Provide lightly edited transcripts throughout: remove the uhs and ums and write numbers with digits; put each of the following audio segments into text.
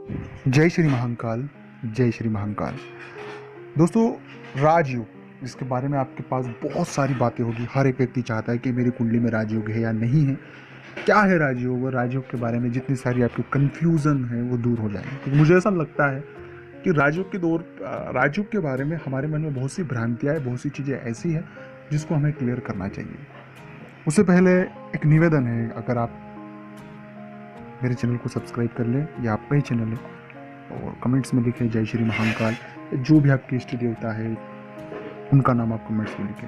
जय श्री महाकाल। जय श्री महाकाल। दोस्तों, राजयोग, जिसके बारे में आपके पास बहुत सारी बातें होगी। हर एक व्यक्ति चाहता है कि मेरी कुंडली में राजयोग है या नहीं है, क्या है राजयोग, और राजयोग के बारे में जितनी सारी आपकी कन्फ्यूज़न है वो दूर हो जाएगी। तो मुझे ऐसा लगता है कि राजयोग के बारे में हमारे मन में बहुत सी भ्रांतियाँ हैं, बहुत सी चीज़ें ऐसी हैं जिसको हमें क्लियर करना चाहिए। उससे पहले एक निवेदन है, अगर आप मेरे चैनल को सब्सक्राइब कर लें या आपका ही चैनल है, और कमेंट्स में लिखें जय श्री महाकाल। जो भी आपके इष्ट देवता है उनका नाम आप कमेंट्स में लिखें,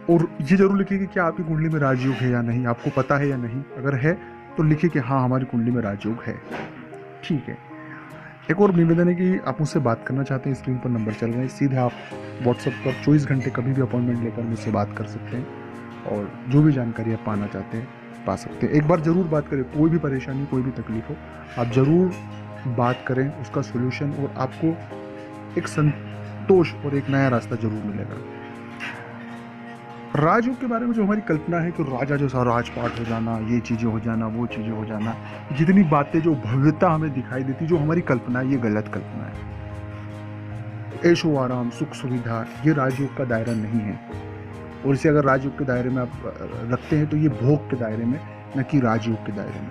और ये जरूर लिखिए कि क्या आपकी कुंडली में राजयोग है या नहीं, आपको पता है या नहीं। अगर है तो लिखिए कि हाँ, हमारी कुंडली में राजयोग है। ठीक है। एक और निवेदन है कि आप मुझसे बात करना चाहते हैं, स्क्रीन पर नंबर चल रहे हैं, सीधे आप व्हाट्सएप पर 24 घंटे कभी भी अपॉइंटमेंट लेकर मुझसे बात कर सकते हैं, और जो भी जानकारी आप पाना चाहते हैं पा सकते हैं। एक बार ज़रूर बात करें, कोई भी परेशानी, कोई भी तकलीफ हो, आप ज़रूर बात करें, उसका सोल्यूशन, और आपको एक संतोष और एक नया रास्ता जरूर मिलेगा। राजयोग के बारे में जो हमारी कल्पना है कि राजा जैसा राजपाट हो जाना, ये चीज़ें हो जाना, वो चीज़ें हो जाना, जितनी बातें, जो भव्यता हमें दिखाई देती, जो हमारी कल्पना है, ये गलत कल्पना है। ऐशो आराम, सुख सुविधा, ये राजयोग का दायरा नहीं है। और इसे अगर राजयोग के दायरे में आप रखते हैं तो ये भोग के दायरे में, न कि राजयोग के दायरे में।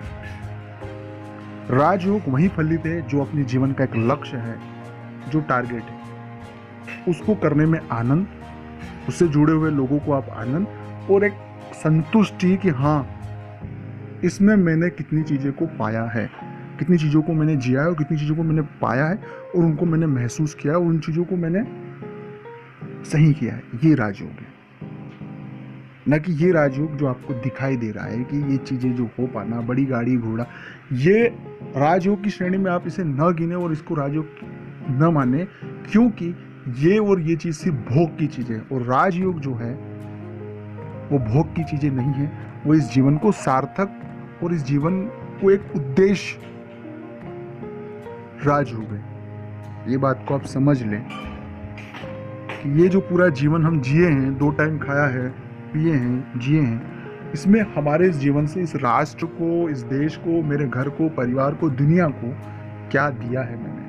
राजयोग वही फलित है जो अपने जीवन का एक लक्ष्य है, जो टारगेट है, उसको करने में आनंद, उससे जुड़े हुए लोगों को आप आनंद, और एक संतुष्टि कि हाँ, इसमें मैंने कितनी चीज़ें को पाया है, कितनी चीज़ों को मैंने जिया है, और कितनी चीज़ों को मैंने पाया है, और उनको मैंने महसूस किया है, और उन चीज़ों को मैंने सही किया है। ये राजयोग है, न कि ये राजयोग जो आपको दिखाई दे रहा है कि ये चीज़ें जो हो पाना, बड़ी गाड़ी घोड़ा, ये राजयोग की श्रेणी में आप इसे न गिने और इसको राजयोग न माने, क्योंकि ये और ये चीज़ सिर्फ भोग की चीज़ें है। और राजयोग जो है वो भोग की चीज़ें नहीं है, वो इस जीवन को सार्थक और इस जीवन को एक उद्देश्य राजयोग है। ये बात को आप समझ लें कि ये जो पूरा जीवन हम जिए हैं, 2 टाइम खाया है, पिए हैं, जिए हैं, इसमें हमारे इस जीवन से इस राष्ट्र को, इस देश को, मेरे घर को, परिवार को, दुनिया को क्या दिया है मैंने,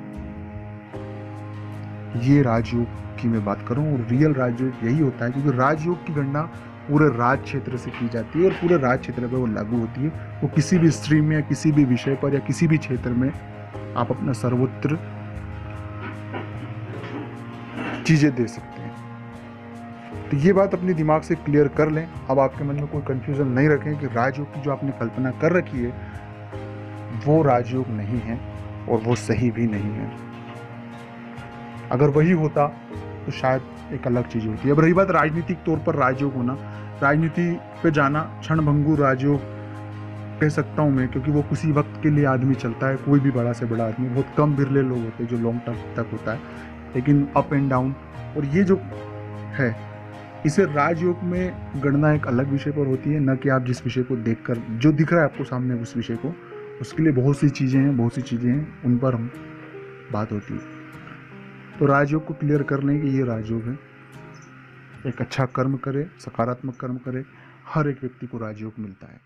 ये राजयोग की मैं बात करूं। और रियल राजयोग यही होता है, क्योंकि राजयोग की गणना पूरे राज क्षेत्र से की जाती है, और पूरे राज क्षेत्र पर वो लागू होती है। वो किसी भी स्ट्रीम में या किसी भी विषय पर या किसी भी क्षेत्र में आप अपना सर्वोत्तर चीजें दे सकते हैं। तो ये बात अपने दिमाग से क्लियर कर लें। अब आपके मन में कोई कंफ्यूजन नहीं रखें कि राजयोग की जो आपने कल्पना कर रखी है वो राजयोग नहीं है, और वो सही भी नहीं है। अगर वही होता तो शायद एक अलग चीज होती है। अब रही बात राजनीतिक तौर पर राजयोग होना, राजनीति पे जाना क्षणभंगुर राजयोग कह सकता हूँ मैं, क्योंकि वो किसी वक्त के लिए आदमी चलता है, कोई भी बड़ा से बड़ा आदमी। बहुत कम बिरले लोग होते हैं जो लॉन्ग टर्म तक होता है, लेकिन अप एंड डाउन। और ये जो है, इसे राजयोग में गणना एक अलग विषय पर होती है, न कि आप जिस विषय को देखकर जो दिख रहा है आपको सामने उस विषय को, उसके लिए बहुत सी चीज़ें हैं, उन पर हम बात होती है। तो राजयोग को क्लियर कर लें कि ये राजयोग है। एक अच्छा कर्म करे, सकारात्मक कर्म करे, हर एक व्यक्ति को राजयोग मिलता है।